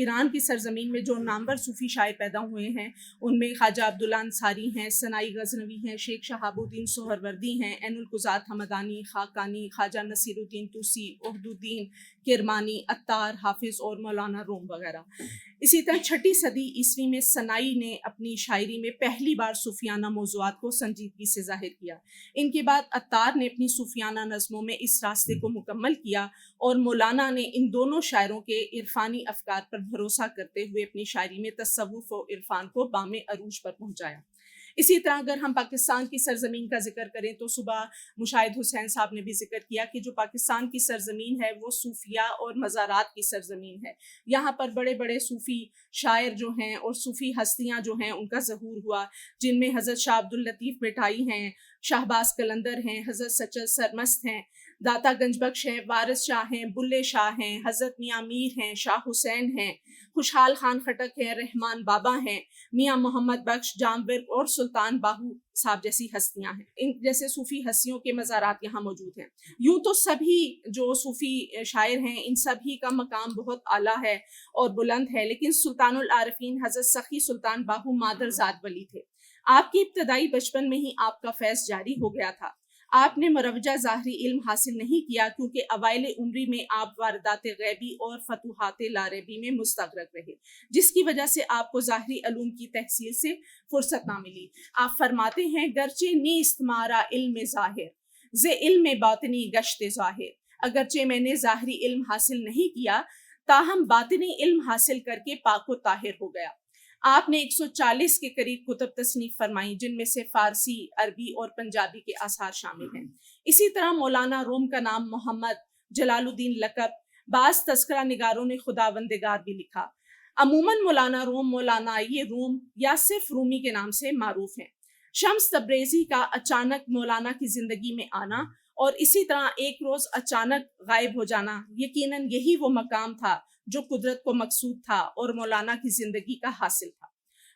ایران کی سرزمین میں جو نامور صوفی شاعر پیدا ہوئے ہیں ان میں خواجہ عبداللہ انصاری ہیں، سنائی غزنوی ہیں، شیخ شہاب الدین سہروردی ہیں، عین القضات حمدانی، خاقانی، خواجہ نصیر الدین طوسی، عہد الدین کرمانی، عطار، حافظ اور مولانا روم وغیرہ۔ اسی طرح 6 صدی عیسوی میں سنائی نے اپنی شاعری میں پہلی بار صوفیانہ موضوعات کو سنجیدگی سے ظاہر کیا۔ ان کے بعد عطار نے اپنی صوفیانہ نظموں میں اس راستے کو مکمل کیا، اور مولانا نے ان دونوں شاعروں کے عرفانی افکار پر بھروسہ کرتے ہوئے اپنی شاعری میں تصوف و عرفان کو بام عروج پر پہنچایا۔ اسی طرح اگر ہم پاکستان کی سرزمین کا ذکر کریں تو صبح مشاہد حسین صاحب نے بھی ذکر کیا کہ جو پاکستان کی سرزمین ہے وہ صوفیاء اور مزارات کی سرزمین ہے۔ یہاں پر بڑے بڑے صوفی شاعر جو ہیں اور صوفی ہستیاں جو ہیں ان کا ظہور ہوا، جن میں حضرت شاہ عبداللطیف بٹائی ہیں، شہباز قلندر ہیں، حضرت سچل سرمست ہیں، داتا گنج بخش ہیں، وارث شاہ ہیں، بلے شاہ ہیں، حضرت میاں میر ہیں، شاہ حسین ہیں، خوشحال خان خٹک ہیں، رحمان بابا ہیں، میاں محمد بخش، جامور اور سلطان باہو صاحب جیسی ہستیاں ہیں۔ ان جیسے صوفی ہستیوں کے مزارات یہاں موجود ہیں۔ یوں تو سبھی جو صوفی شاعر ہیں ان سبھی کا مقام بہت اعلیٰ ہے اور بلند ہے، لیکن سلطان العارفین حضرت سخی سلطان باہو مادرزاد ولی تھے۔ آپ کی ابتدائی بچپن میں ہی آپ کا فیض جاری ہو گیا تھا۔ آپ نے مروجہ ظاہری علم حاصل نہیں کیا کیونکہ اوائل عمری میں آپ واردات غیبی اور فتوحات لاریبی میں مستغرق رہے، جس کی وجہ سے آپ کو ظاہری علوم کی تحصیل سے فرصت نہ ملی۔ آپ فرماتے ہیں گرچہ نیست مارا علم ظاہر، ز علم باطنی گشت ظاہر، اگرچہ میں نے ظاہری علم حاصل نہیں کیا تاہم باطنی علم حاصل کر کے پاک و طاہر ہو گیا۔ آپ نے 140 کے قریب کتب تصنیف فرمائیں، جن میں سے فارسی، عربی اور پنجابی کے آثار شامل ہیں۔ اسی طرح مولانا روم کا نام محمد، جلال الدین لقب، بعض تذکرہ نگاروں نے خداوندگار بھی لکھا۔ عموماً مولانا روم مولانائی روم یا صرف رومی کے نام سے معروف ہیں۔ شمس تبریزی کا اچانک مولانا کی زندگی میں آنا اور اسی طرح ایک روز اچانک غائب ہو جانا، یقیناً یہی وہ مقام تھا جو قدرت کو مقصود تھا اور مولانا کی زندگی کا حاصل تھا۔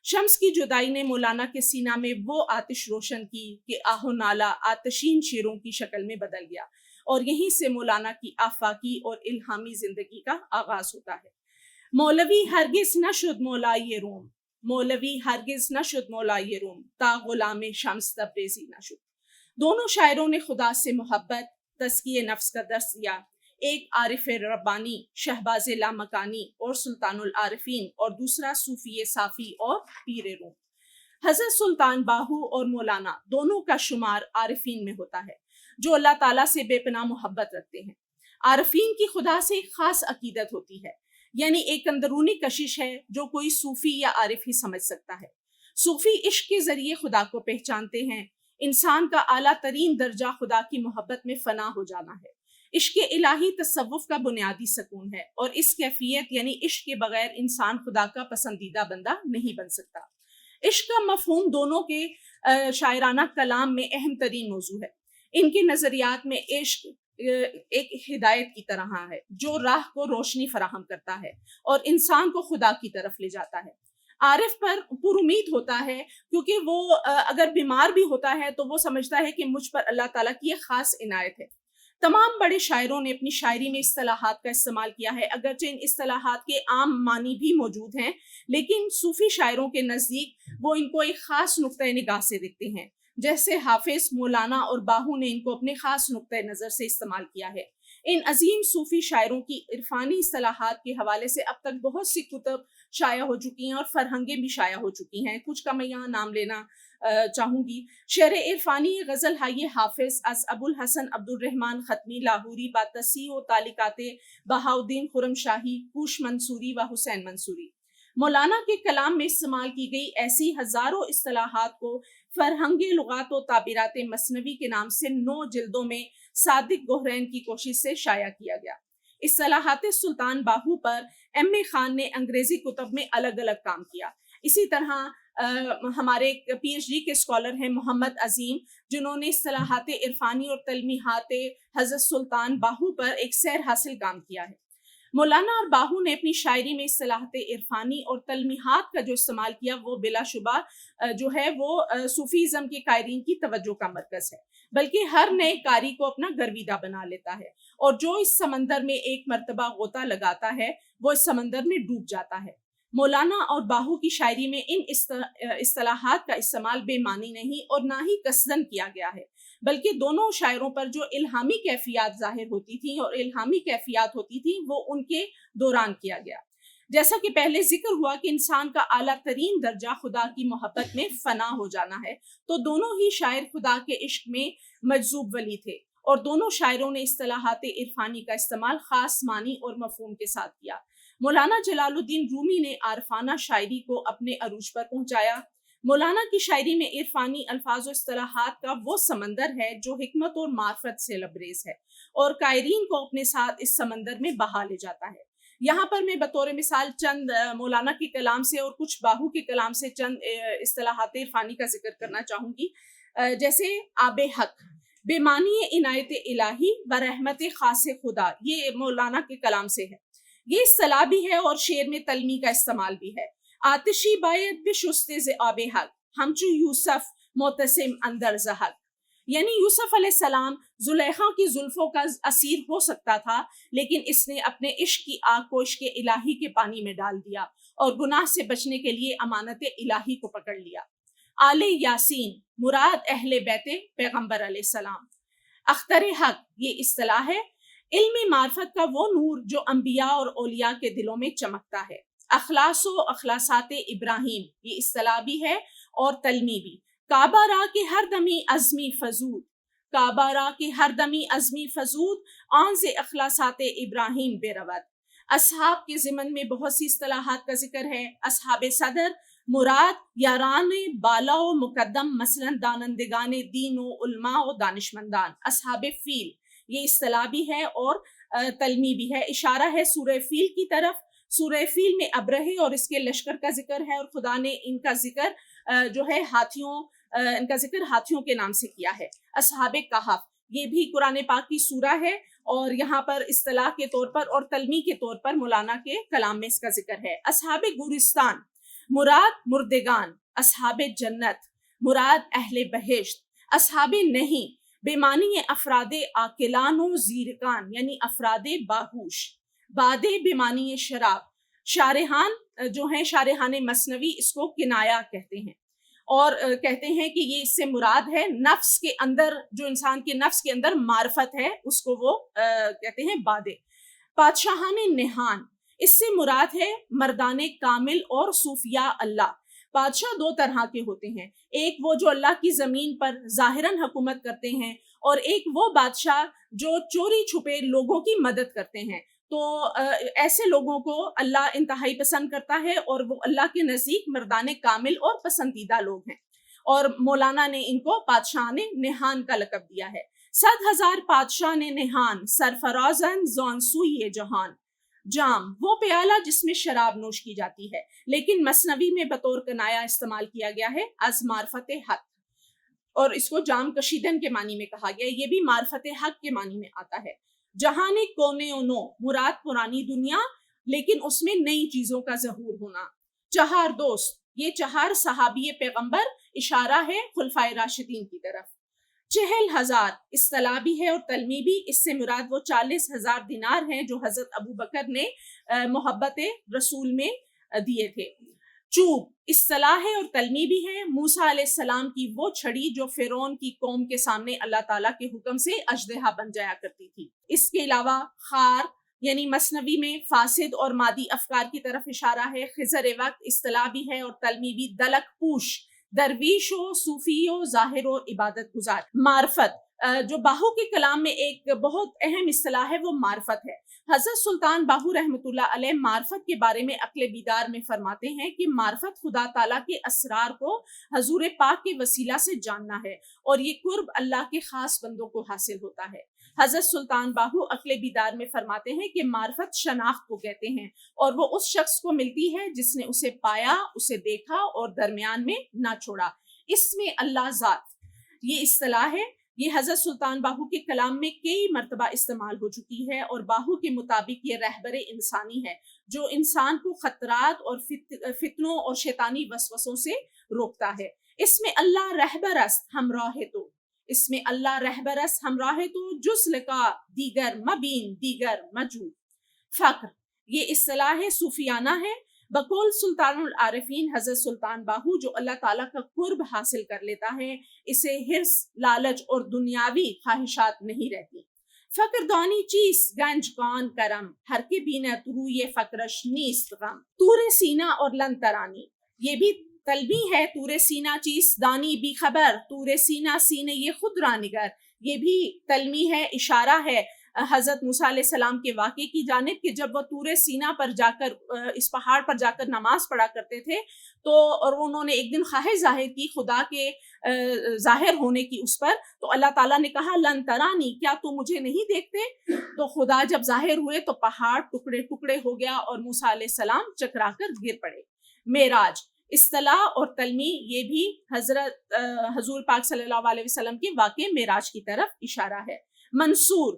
شمس کی جدائی نے مولانا کے سینہ میں وہ آتش روشن کی کہ آہ و نالہ آتشین شیروں کی شکل میں بدل گیا، اور یہیں سے مولانا کی آفاقی اور الہامی زندگی کا آغاز ہوتا ہے۔ مولوی ہرگز نہ شد مولائی روم، مولوی ہرگز نہ شد مولائی روم، تا غلام شمس تبریزی نہ شد۔ دونوں شاعروں نے خدا سے محبت، تزکیہ نفس کا درس دیا۔ ایک عارف ربانی شہباز لامکانی اور سلطان العارفین، اور دوسرا صوفی صافی اور پیر روم۔ حضرت سلطان باہو اور مولانا دونوں کا شمار عارفین میں ہوتا ہے جو اللہ تعالیٰ سے بے پناہ محبت رکھتے ہیں۔ عارفین کی خدا سے ایک خاص عقیدت ہوتی ہے، یعنی ایک اندرونی کشش ہے جو کوئی صوفی یا عارف ہی سمجھ سکتا ہے۔ صوفی عشق کے ذریعے خدا کو پہچانتے ہیں۔ انسان کا اعلیٰ ترین درجہ خدا کی محبت میں فنا ہو جانا ہے۔ عشق الہی تصوف کا بنیادی سکون ہے، اور اس کیفیت یعنی عشق کے بغیر انسان خدا کا پسندیدہ بندہ نہیں بن سکتا۔ عشق کا مفہوم دونوں کے شاعرانہ کلام میں اہم ترین موضوع ہے۔ ان کے نظریات میں عشق ایک ہدایت کی طرح ہے جو راہ کو روشنی فراہم کرتا ہے اور انسان کو خدا کی طرف لے جاتا ہے۔ عارف پر امید ہوتا ہے کیونکہ وہ اگر بیمار بھی ہوتا ہے تو وہ سمجھتا ہے کہ مجھ پر اللہ تعالیٰ کی ایک خاص عنایت ہے۔ تمام بڑے شاعروں نے اپنی شاعری میں اصطلاحات کا استعمال کیا ہے، اگرچہ ان اصطلاحات کے عام معنی بھی موجود ہیں، لیکن صوفی شاعروں کے نزدیک وہ ان کو ایک خاص نقطۂ نگاہ سے دیکھتے ہیں، جیسے حافظ، مولانا اور باہو نے ان کو اپنے خاص نقطۂ نظر سے استعمال کیا ہے۔ ان عظیم صوفی شاعروں کی عرفانی اصطلاحات کے حوالے سے اب تک بہت سی کتب شائع ہو چکی ہیں اور فرہنگیں بھی شائع ہو چکی ہیں، کچھ کا میں یہاں نام لینا چاہوں گی۔ شعر عرفانی غزل ہائی حافظ از ابو الحسن عبد الرحمن ختمی لاہوری با تصحیح و تعلیقات بہاؤالدین خرم شاہی، کوش منصوری و حسین منصوری۔ مولانا کے کلام میں استعمال کی گئی ایسی ہزاروں اصطلاحات کو فرہنگ لغات و تعبیرات مثنوی کے نام سے 9 جلدوں میں صادق گہرین کی کوشش سے شائع کیا گیا۔ اصطلاحات سلطان باہو پر ایم اے خان نے انگریزی کتب میں الگ الگ کام کیا۔ اسی طرح ہمارے پی ایچ ڈی کے اسکالر ہیں محمد عظیم، جنہوں نے اصطلاحات عرفانی اور تلمیحات حضرت سلطان باہو پر ایک سیر حاصل کام کیا ہے۔ مولانا اور باہو نے اپنی شاعری میں اصطلاحات عرفانی اور تلمیحات کا جو استعمال کیا وہ بلا شبہ جو ہے وہ صوفیزم کے قائرین کی توجہ کا مرکز ہے، بلکہ ہر نئے قاری کو اپنا گرویدہ بنا لیتا ہے، اور جو اس سمندر میں ایک مرتبہ غوطہ لگاتا ہے وہ اس سمندر میں ڈوب جاتا ہے۔ مولانا اور باہو کی شاعری میں ان اصطلاحات کا استعمال بے معنی نہیں اور نہ ہی قصدن کیا گیا ہے، بلکہ دونوں شاعروں پر جو الہامی کیفیات ظاہر ہوتی تھیں اور الہامی کیفیات ہوتی تھیں وہ ان کے دوران کیا گیا۔ جیسا کہ پہلے ذکر ہوا کہ انسان کا اعلیٰ ترین درجہ خدا کی محبت میں فنا ہو جانا ہے، تو دونوں ہی شاعر خدا کے عشق میں مجذوب ولی تھے، اور دونوں شاعروں نے اصطلاحات عرفانی کا استعمال خاص معنی اور مفہوم کے ساتھ کیا۔ مولانا جلال الدین رومی نے عارفانہ شاعری کو اپنے عروج پر پہنچایا۔ مولانا کی شاعری میں عرفانی الفاظ و اصطلاحات کا وہ سمندر ہے جو حکمت اور معرفت سے لبریز ہے، اور قائرین کو اپنے ساتھ اس سمندر میں بہا لے جاتا ہے۔ یہاں پر میں بطور مثال چند مولانا کے کلام سے اور کچھ باہو کے کلام سے چند اصطلاحات عرفانی کا ذکر کرنا چاہوں گی، جیسے آب حق، بے معنی عنایت الہی و رحمت خاص خدا، یہ مولانا کے کلام سے ہے۔ یہ اصطلاح بھی ہے اور شعر میں تلمی کا استعمال بھی ہے۔ آتشی باید بشست ز آب حق، ہمچو یوسف معتصم اندر زحق، یعنی یوسف علیہ السلام زلیخا کی زلفوں کا اسیر ہو سکتا تھا، لیکن اس نے اپنے عشق کی آگ کو عشق الہی کے پانی میں ڈال دیا اور گناہ سے بچنے کے لیے امانت الہی کو پکڑ لیا۔ آل یاسین مراد اہل بیت پیغمبر علیہ السلام۔ اختر حق، یہ اصطلاح ہے علم معرفت کا وہ نور جو انبیاء اور اولیاء کے دلوں میں چمکتا ہے۔ اخلاص و اخلاصات ابراہیم، یہ اصطلاح بھی ہے اور تلمی بھی۔ کعبہ را کے ہر دمی عزمی فزود، کعبہ را کے ہر دمی عزمی فزود، آن ز اخلاصات ابراہیم بے رود۔ اصحاب کے ضمن میں بہت سی اصطلاحات کا ذکر ہے۔ اصحاب صدر مراد یاران بالا و مقدم، مثلا دانندگان دین و علماء و دانشمندان۔ اصحاب فیل، یہ اصطلاح بھی ہے اور تلمی بھی ہے، اشارہ ہے سورہ فیل کی طرف۔ سورہ فیل میں ابرہے اور اس کے لشکر کا ذکر ہے، اور خدا نے ان کا ذکر جو ہے ان کا ذکر ہاتھیوں کے نام سے کیا ہے۔ اصحاب کہف، یہ بھی قرآن پاک کی سورہ ہے، اور یہاں پر اصطلاح کے طور پر اور تلمی کے طور پر مولانا کے کلام میں اس کا ذکر ہے۔ اصحاب گورستان مراد مردگان، اصحاب جنت مراد اہل بہشت۔ اصحاب نہیں بے معنی افراد عاقلان و زیرکان، یعنی افراد باہوش۔ بادے بے معنی شراب، شارحان جو ہیں شارحان مثنوی اس کو کنایا کہتے ہیں، اور کہتے ہیں کہ یہ اس سے مراد ہے نفس کے اندر، جو انسان کے نفس کے اندر معرفت ہے اس کو وہ کہتے ہیں بادے۔ بادشاہان نہان، اس سے مراد ہے مردان کامل اور صوفیاء اللہ۔ بادشاہ دو طرح کے ہوتے ہیں، ایک وہ جو اللہ کی زمین پر ظاہراً حکومت کرتے ہیں، اور ایک وہ بادشاہ جو چوری چھپے لوگوں کی مدد کرتے ہیں۔ تو ایسے لوگوں کو اللہ انتہائی پسند کرتا ہے، اور وہ اللہ کے نزدیک مردان کامل اور پسندیدہ لوگ ہیں، اور مولانا نے ان کو بادشاہ نے نہان کا لقب دیا ہے۔ 100,000 بادشاہ نے نہان، سرفرازن زان سوئی جہان۔ جام، وہ پیالہ جس میں شراب نوش کی جاتی ہے، لیکن مثنوی میں بطور کنایا استعمال کیا گیا ہے از معرفت حق، اور اس کو جام کشیدن کے معنی میں کہا گیا، یہ بھی معرفت حق کے معنی میں آتا ہے۔ جہان کونے و نو، مراد پرانی دنیا لیکن اس میں نئی چیزوں کا ظہور ہونا۔ چہار دوست، یہ چہار صحابی پیغمبر، اشارہ ہے خلفائے راشدین کی طرف۔ 40,000 اصطلاح بھی ہے اور تلمی بھی، اس سے مراد وہ 40,000 دینار ہیں جو حضرت ابو بکر نے محبت رسول میں دیے تھے۔ چوب اصطلاح ہے اور تلمی بھی ہے، موسیٰ علیہ السلام کی وہ چھڑی جو فرعون کی قوم کے سامنے اللہ تعالیٰ کے حکم سے اژدہا بن جایا کرتی تھی۔ اس کے علاوہ خار، یعنی مثنوی میں فاسد اور مادی افکار کی طرف اشارہ ہے۔ خضر وقت اصطلاح بھی ہے اور تلمی بھی، دلک پوش، درویش و صوفی و ظاہر و عبادت گزار۔ معرفت، جو باہو کے کلام میں ایک بہت اہم اصطلاح ہے وہ معرفت ہے۔ حضرت سلطان باہو رحمۃ اللہ علیہ معرفت کے بارے میں عقل بیدار میں فرماتے ہیں کہ معرفت خدا تعالیٰ کے اسرار کو حضور پاک کے وسیلہ سے جاننا ہے، اور یہ قرب اللہ کے خاص بندوں کو حاصل ہوتا ہے۔ حضرت سلطان باہو عقل بیدار میں فرماتے ہیں کہ معرفت شناخت کو کہتے ہیں، اور وہ اس شخص کو ملتی ہے جس نے اسے پایا، اسے دیکھا اور درمیان میں نہ چھوڑا۔ اس میں اللہ ذات، یہ اصطلاح ہے یہ حضرت سلطان باہو کے کلام میں کئی مرتبہ استعمال ہو چکی ہے، اور باہو کے مطابق یہ رہبر انسانی ہے جو انسان کو خطرات اور فتنوں اور شیطانی وسوسوں سے روکتا ہے۔ اس میں اللہ رہبر است ہمراہ تو، اس میں اللہ رہبر است ہمراہ تو، جز لقا دیگر مبین دیگر مجو۔ فخر، یہ اصطلاح صوفیانہ ہے۔ بقول سلطان العارفین حضرت سلطان باہو، جو اللہ تعالیٰ کا قرب حاصل کر لیتا ہے، اسے حرص، لالچ اور دنیاوی خواہشات نہیں رہتی۔ فقر دانی چیست گنج کان کرم، ہر کے بینت روی فقرش نیست غم۔ تور سینہ اور لن ترانی، یہ بھی تلبی ہے۔ تور سینہ چیست دانی بی خبر، تور سینہ سینے یہ خود را نگر، یہ بھی تلمی ہے، اشارہ ہے حضرت موسیٰ علیہ السلام کے واقعے کی جانب کہ جب وہ طور سینا پر جا کر، اس پہاڑ پر جا کر نماز پڑھا کرتے تھے، تو اور انہوں نے ایک دن خواہش ظاہر کی خدا کے ظاہر ہونے کی اس پر، تو اللہ تعالیٰ نے کہا لن ترانی، کیا تم مجھے نہیں دیکھتے؟ تو خدا جب ظاہر ہوئے تو پہاڑ ٹکڑے ٹکڑے ہو گیا اور موسیٰ علیہ السلام چکرا کر گر پڑے۔ معراج، اصطلاح اور تلمی، یہ بھی حضور پاک صلی اللہ علیہ وسلم کے واقعے معراج کی طرف اشارہ ہے۔ منصور،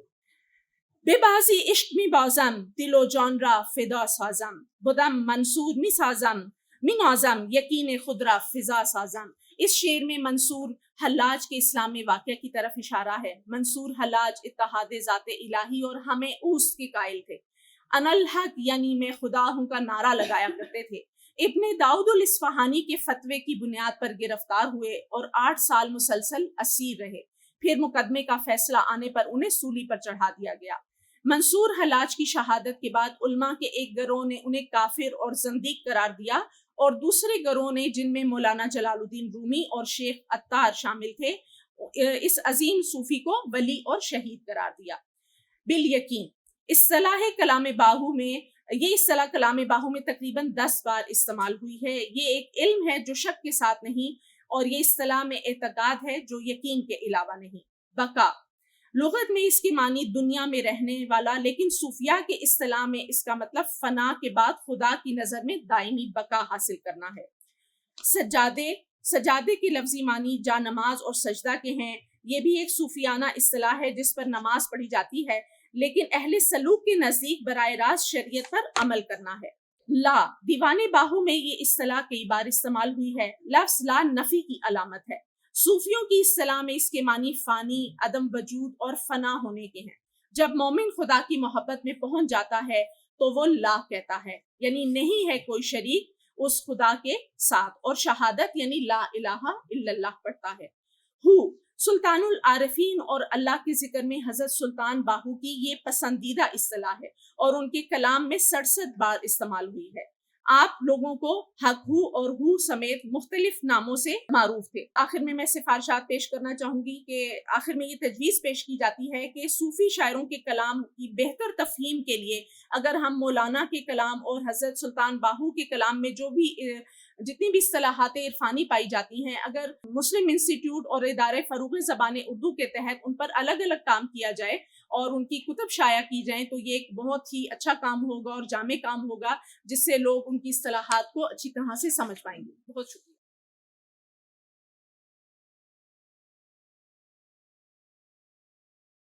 بے بازی عشق می بازم دل و جان را فدا سازم، بدم منصور می سازم می نازم یقین خود را فضا سازم۔ اس شعر میں منصور حلاج کے اسلامی واقعہ کی طرف اشارہ ہے۔ منصور حلاج اتحاد ذات الہی اور ہمیں اوست کے قائل تھے۔ انا الحق یعنی میں خدا ہوں کا نعرہ لگایا کرتے تھے۔ ابن داؤد الاصفہانی کے فتوے کی بنیاد پر گرفتار ہوئے اور 8 سال مسلسل اسیر رہے، پھر مقدمے کا فیصلہ آنے پر انہیں سولی پر چڑھا دیا گیا۔ منصور حلاج کی شہادت کے بعد علماء کے ایک گروہ نے انہیں کافر اور زندیق قرار دیا، اور دوسرے گروہ نے، جن میں مولانا جلال الدین رومی اور شیخ عطار شامل تھے، اس عظیم صوفی کو ولی اور شہید قرار دیا۔ بالیقین، اصطلاح کلام باہو میں، یہ اصطلاح کلام باہو میں تقریباً 10 بار استعمال ہوئی ہے۔ یہ ایک علم ہے جو شک کے ساتھ نہیں، اور یہ اصطلاح میں اعتقاد ہے جو یقین کے علاوہ نہیں۔ بقا، لغت میں اس کی معنی دنیا میں رہنے والا، لیکن صوفیہ کے اصطلاح میں اس کا مطلب فنا کے بعد خدا کی نظر میں دائمی بقا حاصل کرنا ہے۔ سجادے، سجادے کی لفظی معنی جا نماز اور سجدہ کے ہیں۔ یہ بھی ایک صوفیانہ اصطلاح ہے جس پر نماز پڑھی جاتی ہے، لیکن اہل سلوک کے نزدیک براہ راست شریعت پر عمل کرنا ہے۔ لا، دیوان باہو میں یہ اصطلاح کئی بار استعمال ہوئی ہے۔ لفظ لا نفی کی علامت ہے۔ صوفیوں کی اصطلاح میں اس کے معنی فانی، عدم وجود اور فنا ہونے کے ہیں۔ جب مومن خدا کی محبت میں پہنچ جاتا ہے تو وہ لا کہتا ہے، یعنی نہیں ہے کوئی شریک اس خدا کے ساتھ، اور شہادت یعنی لا الہ الا اللہ پڑھتا ہے۔ سلطان العارفین اور اللہ کے ذکر میں حضرت سلطان باہو کی یہ پسندیدہ اصطلاح ہے، اور ان کے کلام میں 67 بار استعمال ہوئی ہے۔ آپ لوگوں کو حق ہو اور ہو سمیت مختلف ناموں سے معروف تھے۔ آخر میں سفارشات پیش کرنا چاہوں گی کہ آخر میں یہ تجویز پیش کی جاتی ہے کہ صوفی شاعروں کے کلام کی بہتر تفہیم کے لیے اگر ہم مولانا کے کلام اور حضرت سلطان باہو کے کلام میں جو بھی جتنی بھی اصطلاحات عرفانی پائی جاتی ہیں، اگر مسلم انسٹیٹیوٹ اور ادارے فروغ زبان اردو کے تحت ان پر الگ الگ کام کیا جائے اور ان کی کتب شائع کی جائیں تو یہ ایک بہت ہی اچھا کام ہوگا اور جامع کام ہوگا، جس سے لوگ ان کی اصطلاحات کو اچھی طرح سے سمجھ پائیں گے۔ بہت شکریہ۔